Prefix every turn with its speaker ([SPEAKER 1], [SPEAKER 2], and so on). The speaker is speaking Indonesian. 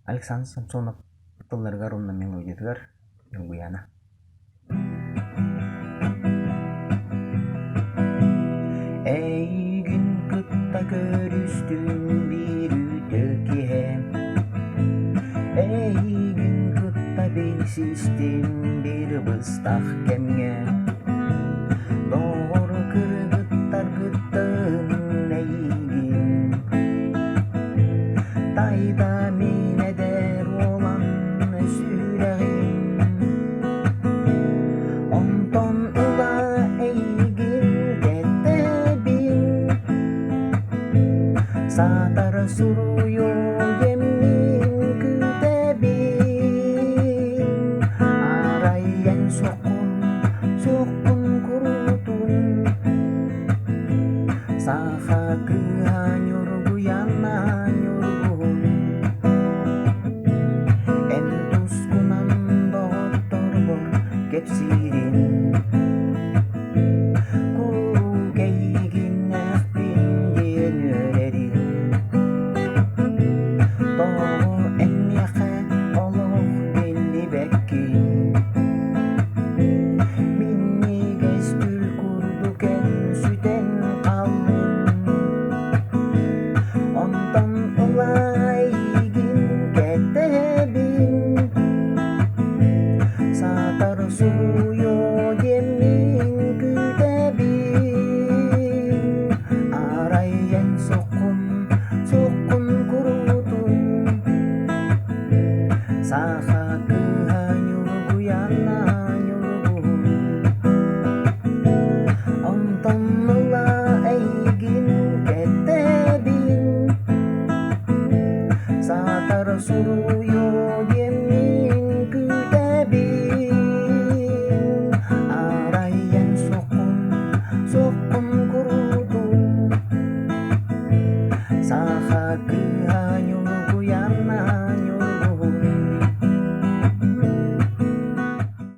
[SPEAKER 1] Александр Самсонов тылларга румна мелодиятыгар юлгуяна. Ey gün kıtta görüştüm bir öteki. Ey gün kıtta bilsizdim bir bыстах kemge. Doğru kırgıttar gıttın eygin. Tayda mine der olan süreğin. Onton ula eygin ketebin. Satar suruyo yemin kütebin. Arayan sokun kurutun. Saha kehanyur guyana nyurgun. Entus kunan doktor bor kepsirin. Kuru keygin nefrin yenülerin. Doğu emyeke oluh belli bekkin. Minni gestül kurduk en süten kaldın. Ondan ulay gin ketebin. Satar suyo yemin kütebin. Arayan sokun kurutun. Saha kehanyur guyana nyurgun. Ondan ulay gin ketebin. Satar suruyo yemin kütebin. Arayan sokun kurutun. Saha kehanyur